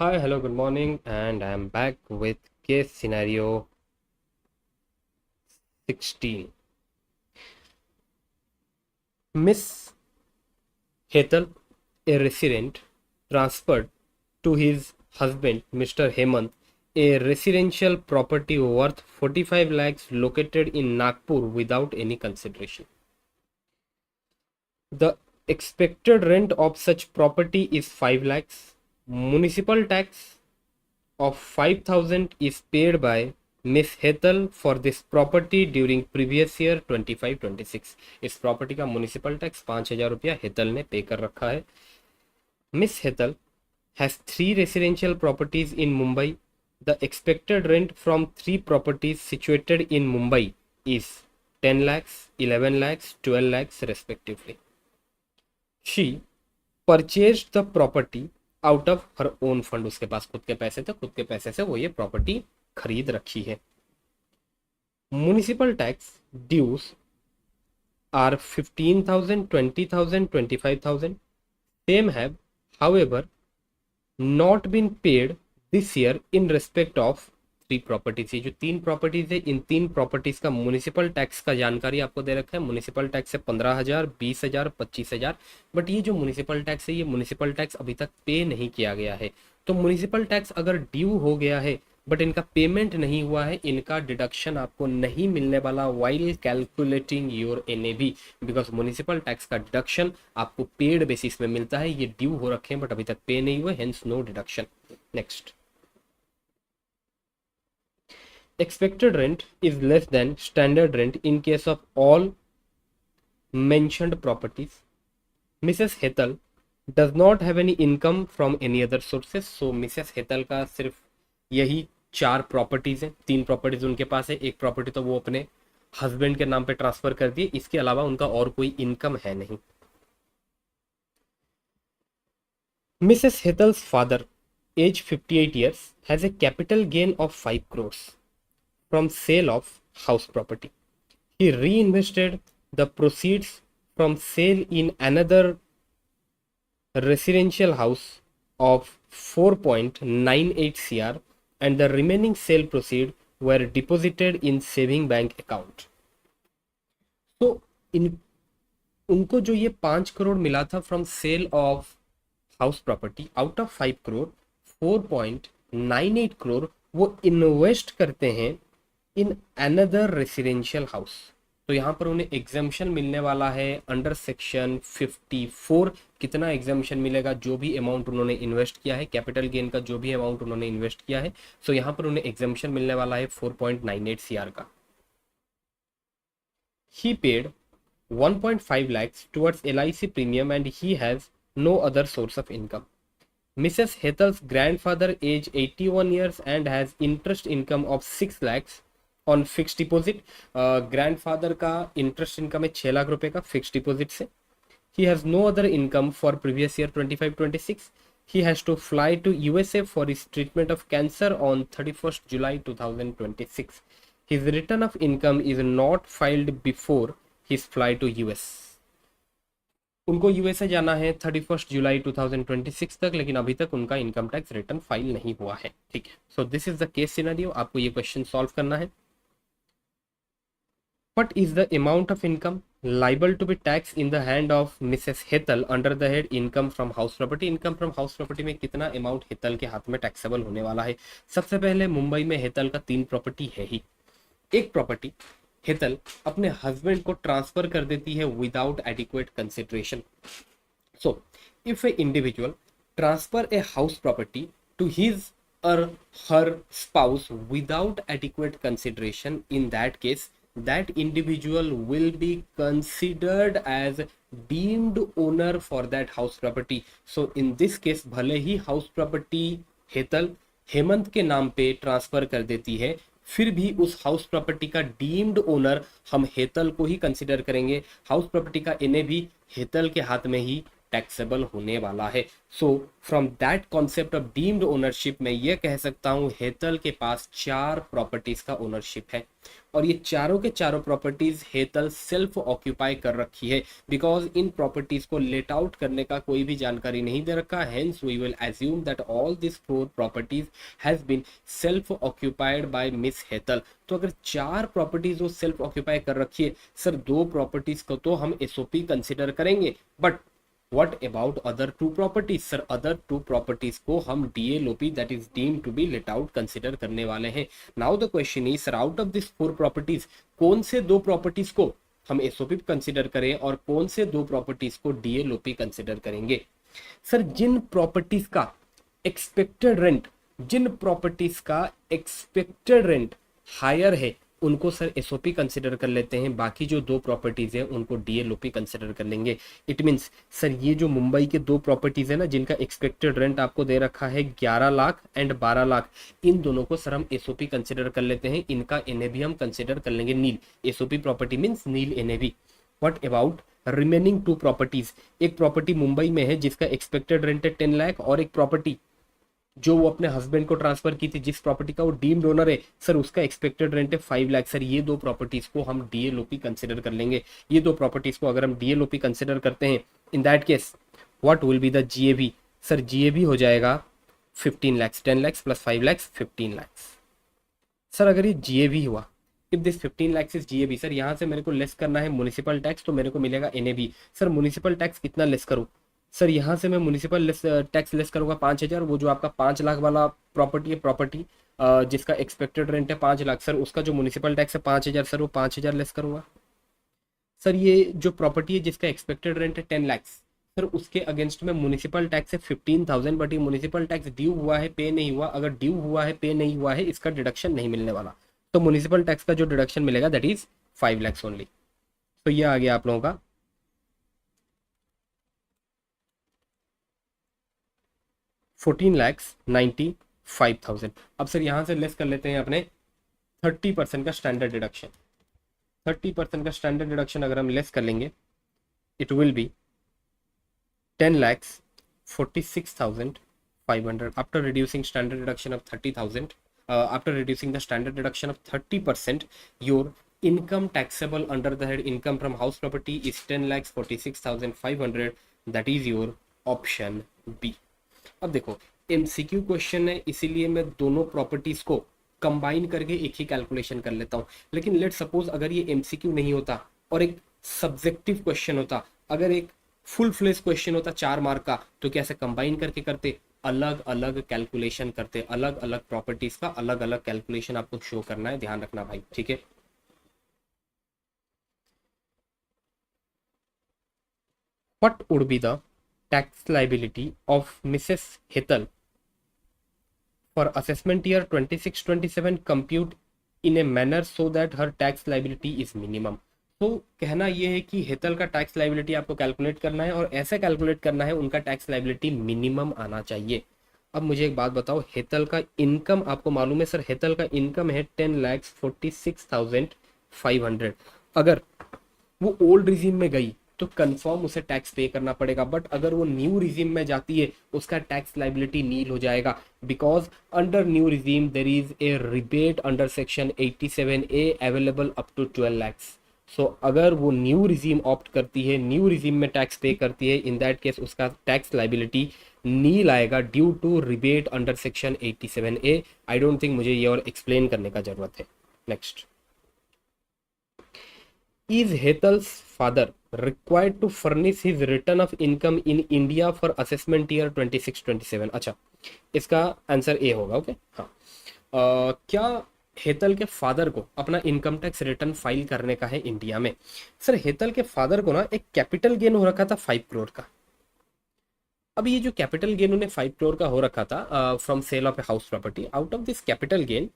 Hi, hello, good morning, and I'm back with case scenario 16. Miss Hetal, a resident, transferred to his husband, Mr. Hemant, a residential property worth 45 lakhs located in Nagpur without any consideration. The expected rent of such property is 5 lakhs. Municipal tax of 5,000 is paid by Miss Hetal for this property during previous year 25-26. इस property का municipal tax 5,000 रुपया हेतल ने पे कर रखा है. Miss Hetal has 3 residential properties in Mumbai. The expected rent from 3 properties situated in Mumbai is 10 lakhs, 11 lakhs, 12 lakhs respectively. She purchased the property out of her own fund. उसके पास खुद के पैसे थे, खुद के पैसे से वो ये प्रॉपर्टी खरीद रखी है. Municipal tax dues are 15,000, 20,000, 25,000. Same have however not been paid this year in respect of 3 properties. ये जो 3 प्रॉपर्टीज है, इन 3 प्रॉपर्टीज का म्युनिसिपल टैक्स का जानकारी आपको दे रखा है. म्युनिसिपल टैक्स है 15,000, 20,000, 25,000. बट ये जो म्युनिसिपल टैक्स है, ये म्युनिसिपल टैक्स अभी तक पे नहीं किया गया है. तो म्युनिसिपल टैक्स अगर ड्यू हो गया है बट इनका पेमेंट नहीं हुआ है, इनका डिडक्शन आपको नहीं मिलने वाला while calculating your NAV, because municipal tax का डिडक्शन आपको पेड बेसिस में मिलता है. ये ड्यू हो रखे हैं बट अभी तक पे नहीं हुए, hence no deduction. Next, expected rent is less than standard rent in case of all mentioned properties. Mrs. Hetal does not have any income from any other sources. So Mrs. Hetal का सिर्फ यही 4 properties हैं. 3 properties उनके पास है, एक property तो वो अपने हस्बैंड के नाम पे ट्रांसफर कर दिए. इसके अलावा उनका और कोई इनकम है नहीं. Mrs. Hetal's father, age 58 years, has a capital gain of 5 crores from sale of house property. He reinvested the proceeds from sale in another residential house of 4.98 cr and the remaining sale proceeds were deposited in saving bank account. तो इन उनको जो ये 5 करोड़ मिला था from sale of house property, out of 5 crore 4.98 crore वो invest करते हैं in another residential house. तो यहाँ पर उन्हें एग्जाम्शन मिलने वाला है अंडर सेक्शन 54. कितना एग्जाम्शन मिलेगा? जो भी अमाउंट उन्होंने इन्वेस्ट किया है, कैपिटल गेन का जो भी अमाउंट उन्होंने इन्वेस्ट किया है, सो यहाँ पर उन्हें एग्जाम्शन मिलने वाला है 4.98 CR का. He paid 1.5 lakhs towards LIC premium and he has no other source of income. Mrs. Hetal's grandfather age 81 years and has interest income of 6 lakhs on fix deposit. Grandfather का interest income है 6 लाख रुपए का fix deposit से. He has no other income for previous year 25-26. He has to fly to USA for his treatment of cancer on 31st July 2026. His return of income is not filed before his fly to US. उनको USA जाना है 31st July 2026 तक, लेकिन अभी तक उनका income tax return file नहीं हुआ है. ठीक है, so this is the case scenario. आपको ये क्वेश्चन सॉल्व करना है. What is the amount of income liable to be taxed in the hand of Mrs. Hetal under the head income from house property? Income from house property में कितना amount Hetal के हाथ में taxable होने वाला है? सबसे पहले मुंबई में हेतल का 3 प्रॉपर्टी है ही. एक प्रॉपर्टी हेतल अपने हस्बैंड को ट्रांसफर कर देती है without adequate consideration. So if a individual transfer a house property to his or her spouse without adequate consideration, in that case that individual will be considered as deemed owner for that house property. So in this case भले ही house property Hetal Hemant के नाम पे transfer कर देती है, फिर भी उस हाउस प्रॉपर्टी का डीम्ड ओनर हम हेतल को ही कंसिडर करेंगे. हाउस प्रॉपर्टी का इन्हें भी हेतल के हाथ में ही टैक्सेबल होने वाला है। So from that concept of deemed ownership मैं ये कह सकता हूँ हेतल के पास 4 प्रॉपर्टीज का ओनरशिप है और ये चारों के चारों प्रॉपर्टीज हेतल सेल्फ ऑक्यूपाई कर रखी है बिकॉज इन प्रॉपर्टीज को लेट आउट करने का कोई भी जानकारी नहीं दे रखा। Hence we will assume that all this 4 properties has been self occupied by Miss Hetal. तो अगर 4 प्रॉपर्टीज वो सेल्फ ऑक्यूपाई कर रखी है सर, 2 प्रॉपर्टीज को तो हम एसओपी कंसिडर करेंगे, but what about other 2 properties? Sir other 2 properties को हम DLOP that is deemed to be let out consider करने वाले हैं। now the question is sir, out of these 4 properties कौन से 2 properties को हम SOP कंसिडर करें और कौन से 2 properties को DLOP कंसिडर करेंगे? सर जिन प्रॉपर्टीज का एक्सपेक्टेड रेंट हायर है उनको सर एसओपी कंसिडर कर लेते हैं, बाकी जो 2 प्रॉपर्टीज हैं उनको डीएलओपी कंसिडर कर लेंगे। इट मींस सर ये जो मुंबई के 2 प्रॉपर्टीज है ना जिनका एक्सपेक्टेड रेंट आपको दे रखा है 11 लाख एंड 12 लाख, इन दोनों को सर हम एसओपी कंसिडर कर लेते हैं, इनका एनएवी हम कंसिडर कर लेंगे nil. SOP property means nil NAV. What about remaining 2 properties? एक प्रॉपर्टी मुंबई में है जिसका एक्सपेक्टेड रेंट है 10 लाख और एक प्रॉपर्टी जो वो अपने हस्बैंड को ट्रांसफर की थी जिस प्रॉपर्टी का वो डीम्ड ओनर है सर उसका एक्सपेक्टेड रेंट है 5 लाख। सर ये 2 प्रॉपर्टीज को हम डीएलओपी कंसिडर कर लेंगे। ये 2 प्रॉपर्टीज को अगर हम डीएलओपी कंसिडर करते हैं इन that case what will be the GAV? Sir GAV हो जाएगा 15 लाख, 10 लाख प्लस 5 लाख 15 लाख। सर अगर ये जीएवी हुआ, if this 15 lakh is GAV, sir यहाँ से मेरे को लेस करना है म्युनिसिपल टैक्स तो मेरे को मिलेगा एनएबी। सर म्युनिसिपल टैक्स कितना लेस करूँ? सर यहाँ से मैं म्युनिसिपल टैक्स लेस करूंगा 5000, वो जो आपका 5 लाख वाला प्रॉपर्टी है, प्रॉपर्टी जिसका एक्सपेक्टेड रेंट है 5 लाख, सर उसका जो म्युनिसिपल टैक्स है 5000, सर वो 5000 लेस करूंगा। सर ये जो प्रॉपर्टी है जिसका एक्सपेक्टेड रेंट है 10 लाख, सर उसके अगेंस्ट में म्युनिसिपल टैक्स है 15,000, बट ये म्युनिसिपल टैक्स ड्यू हुआ है पे नहीं हुआ। अगर ड्यू हुआ है पे नहीं हुआ है इसका डिडक्शन नहीं मिलने वाला, तो म्युनिसिपल टैक्स का जो डिडक्शन मिलेगा दैट इज 5 लाख ओनली। तो ये आ गया आप लोगों का 14,95,000। अब सर यहाँ से लेस कर लेते हैं अपने 30% का स्टैंडर्ड डिडक्शन। 30% का स्टैंडर्ड डिडक्शन अगर हम लेस कर लेंगे it will be 10,46,500 after reducing standard deduction of 30,000। after reducing the standard deduction of 30%, your income taxable under the head income from house property is 10,46,500, that is your option B। अब देखो MCQ question है इसीलिए मैं दोनों properties को combine करके एक ही calculation कर लेता हूँ, लेकिन लेट सपोज अगर ये एमसीक्यू नहीं होता और एक सब्जेक्टिव क्वेश्चन होता, अगर एक फुल फ्लेज क्वेश्चन होता 4 मार्क का, तो कैसे कंबाइन करके करते, अलग अलग कैलकुलेशन करते, अलग अलग प्रॉपर्टीज का अलग अलग कैलकुलेशन आपको शो करना है, ध्यान रखना भाई, ठीक है। What would be the tax liability of Mrs. Hetal for assessment year 26-27 compute in a manner so that her tax liability is minimum? तो कहना यह है कि हेतल का टैक्स लाइबिलिटी आपको कैलकुलेट करना है और ऐसे कैलकुलेट करना है उनका टैक्स लाइबिलिटी मिनिमम आना चाहिए। अब मुझे एक बात बताओ, हेतल का इनकम आपको मालूम है सर, हेतल का इनकम है 10,46,500। अगर वो ओल्ड रिजीम में गई तो कंफर्म उसे टैक्स पे करना पड़ेगा, बट अगर वो न्यू रिजीम में जाती है उसका टैक्स लाइबिलिटी नील हो जाएगा, because under new regime there is a rebate under section 87A available up to 12 lakh. So अगर वो न्यू रिजीम ऑप्ट करती है, न्यू रिजीम में टैक्स पे करती है, इन दैट केस उसका टैक्स लाइबिलिटी नील आएगा due to rebate under section 87A। I don't think मुझे ये और एक्सप्लेन करने का जरूरत है। Next, is Hetal's father required to furnish his return of income in India for assessment year 26-27? अच्छा, इसका आंसर ए होगा। ओके हाँ, क्या हेतल के फादर को अपना इनकम टैक्स रिटर्न फाइल करने का है इंडिया में? सर हेतल के फादर को ना एक कैपिटल गेन हो रखा था 5 करोड़ का। अब ये जो कैपिटल गेन उन्हें 5 करोड़ का हो रखा था from sale of a house property, out of this capital gain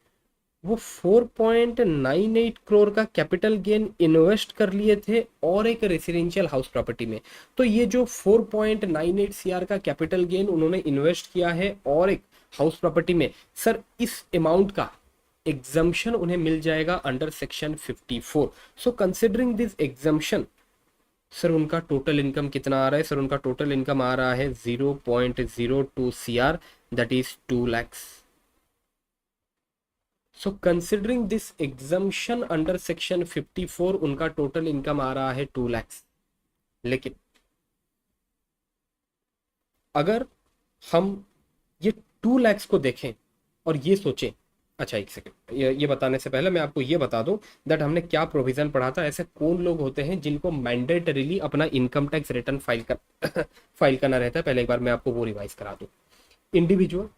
वो 4.98 करोड़ का कैपिटल गेन इन्वेस्ट कर लिए थे और एक रेसिडेंशियल हाउस प्रॉपर्टी में। तो ये जो 4.98 सीआर का कैपिटल गेन उन्होंने इन्वेस्ट किया है और एक हाउस प्रॉपर्टी में, सर इस अमाउंट का एग्जम्पशन उन्हें मिल जाएगा under section 54। So considering this exemption sir उनका टोटल इनकम कितना आ रहा है? सर उनका टोटल इनकम आ रहा है 0.02 CR, that is 2 lakhs. So considering this exemption under section 54 उनका टोटल इनकम आ रहा है 2 lakhs. लेकिन अगर हम ये 2 lakhs को देखें और ये सोचें, अच्छा एक सेकंड, ये बताने से पहले मैं आपको ये बता दूं दैट हमने क्या प्रोविजन पढ़ा था। ऐसे कौन लोग होते हैं जिनको मैंडेटरीली अपना इनकम टैक्स रिटर्न फाइल कर फाइल करना रहता है? पहले एक बार मैं आपको वो रिवाइज करा दूं। Individual,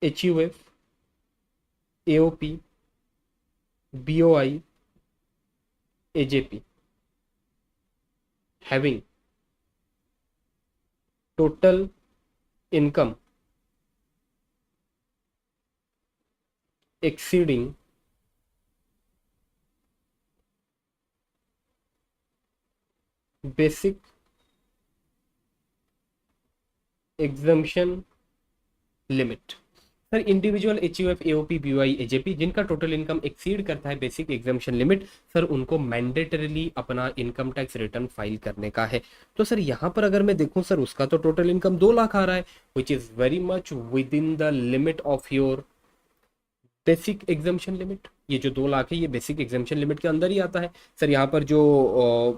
HUF, AOP, BOI, AJP having total income exceeding basic exemption limit. Sir individual, HUF, AOP, BOI, AJP जिनका टोटल इनकम एक्सीड करता है बेसिक एग्जामेशन लिमिट, सर उनको मैंडेटरीली अपना इनकम टैक्स रिटर्न फाइल करने का है। तो सर यहाँ पर अगर मैं देखूं सर उसका तो टोटल इनकम 2 लाख आ रहा है, which is very much with in the limit of your basic exemption limit. ये जो 2 लाख है ये बेसिक एग्जामेशन लिमिट के अंदर ही आता है। सर यहाँ पर जो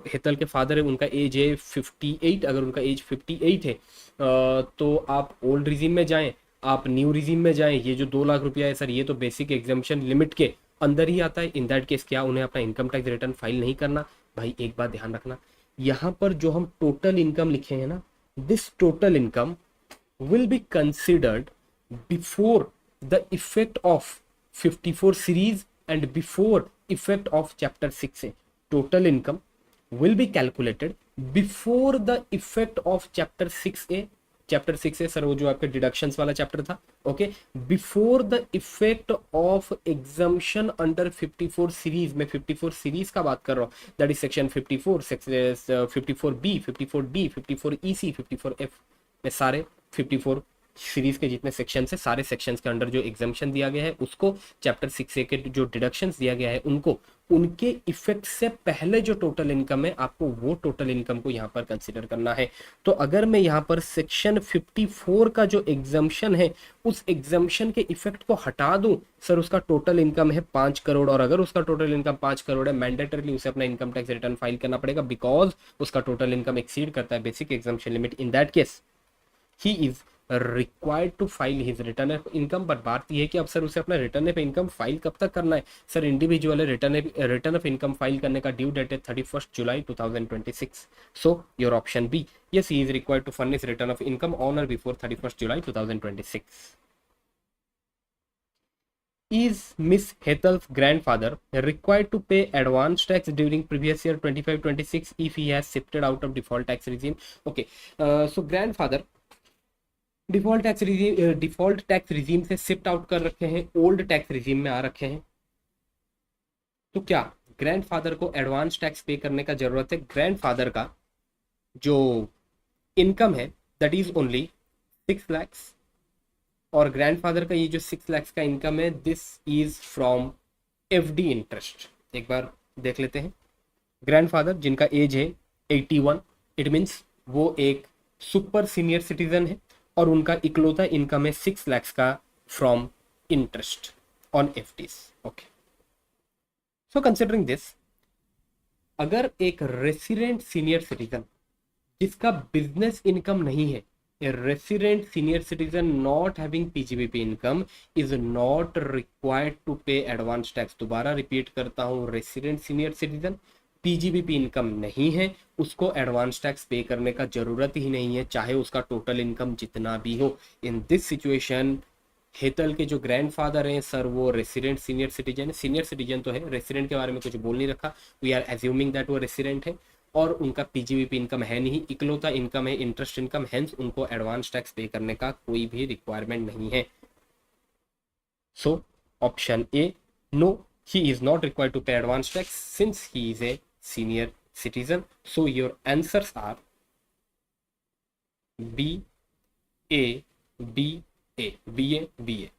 हेतल के फादर है उनका एज है 58, अगर उनका एज 58 है तो आप ओल्ड रिजीम में जाएं, आप न्यू रिजीम में जाएं, ये जो 2 लाख रुपया है सर ये तो बेसिक एग्जामेशन लिमिट के अंदर ही आता है। इन दैट केस क्या उन्हें अपना इनकम टैक्स रिटर्न फाइल नहीं करना? भाई एक बात ध्यान रखना, यहाँ पर जो हम टोटल इनकम लिखे हैं ना, this total income will be considered before the effect of 54 series and before effect of chapter 6A. Total income will be calculated before the effect of chapter 6A. Chapter 6 है sir वो जो आपके deductions वाला chapter था, okay, before the effect of exemption under 54 series. मैं 54 series का बात कर रहा हूँ, that is section 54, 54B, 54D, 54EC, 54F में सारे 54 सीरीज के जितने सेक्शन है सारे सेक्शंस के अंडर जो एग्जाम्पशन दिया गया है उसको, चैप्टर 6A के जो डिडक्शंस दिया गया है उनको, उनके इफेक्ट से पहले जो टोटल इनकम है आपको वो टोटल इनकम को यहाँ पर कंसिडर करना है। तो अगर मैं यहाँ पर सेक्शन 54 का जो एग्जाम्पशन है उस एग्जाम्पशन के इफेक्ट को हटा दूं, सर उसका टोटल इनकम है 5 करोड़, और अगर उसका टोटल इनकम 5 करोड़ है मैंडेटरली उसे अपना इनकम टैक्स रिटर्न फाइल करना पड़ेगा बिकॉज उसका टोटल इनकम एक्सीड करता है basic exemption limit. In that case he is required to file his return of income. But बात यह है कि अब सर उसे अपना रिटर्न ऑफ इनकम फाइल कब तक करना है? सर इंडिविजुअल है, रिटर्न ऑफ इनकम फाइल करने का ड्यू डेट है 31 जुलाई 2026। So your option B, yes he is required to furnish return of income on or before 31 जुलाई 2026। Is Miss Hethel's grandfather required to pay advance tax during previous year 25-26 if he has shifted out of default tax regime? Okay, so grandfather default tax regime से shift out कर रखे हैं, old tax regime में आ रखे हैं, तो क्या grandfather को एडवांस टैक्स पे करने का जरूरत है? ग्रैंडफादर का जो इनकम है दैट इज ओनली 6 lakhs, और ग्रैंडफादर का ये जो 6 lakhs का इनकम है this is from FD interest. एक बार देख लेते हैं। ग्रैंडफादर जिनका एज है 81, इट मीन्स वो एक सुपर सीनियर सिटीजन है और उनका इकलौता इनकम है 6 lakhs का from interest on FDs। Okay, so considering this, अगर एक रेसिडेंट सीनियर सिटीजन जिसका बिजनेस इनकम नहीं है, a resident senior citizen not having PGBP income is not required to pay advance tax। दोबारा रिपीट करता हूं, resident senior citizen PGBP income नहीं है, उसको एडवांस टैक्स पे करने का जरूरत ही नहीं है चाहे उसका टोटल इनकम जितना भी हो। इन दिस सिचुएशन हेतल के जो ग्रैंडफादर हैं सर वो रेसिडेंट सीनियर सिटीजन है, सीनियर सिटीजन तो है, रेसिडेंट के बारे में कुछ बोल नहीं रखा, वी आर एज्यूमिंग दैट वो रेसिडेंट है, और उनका PGBP इनकम है नहीं, इकलौता इनकम है इंटरेस्ट इनकम, हेंस उनको एडवांस टैक्स पे करने का कोई भी रिक्वायरमेंट नहीं है। So option A, no, he is not required to pay advance tax since he is a senior citizen. So your answers are B, A, B, A, B, A, B, A,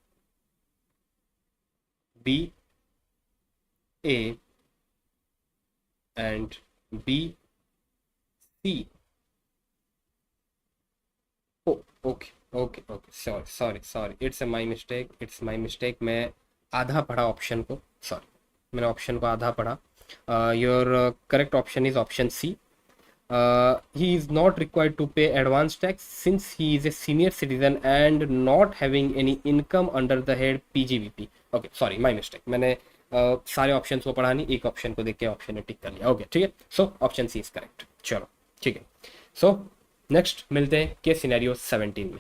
B A and B C. Oh okay okay okay, sorry sorry sorry, it's my mistake, it's my mistake. मैं आधा पढ़ा option को, sorry, मैंने option को आधा पढ़ा। Your correct option is option C. He is not required to pay advance tax since he is a senior citizen and not having any income under the head PGBP. Okay sorry, my mistake, मैंने सारे option को पढ़ा नहीं, एक option को देख के option ने टिक कर लिया। ओके ठीक है, so option C is correct. चलो ठीक है, सो नेक्स्ट मिलते हैं केस सिनेरियो 17 में।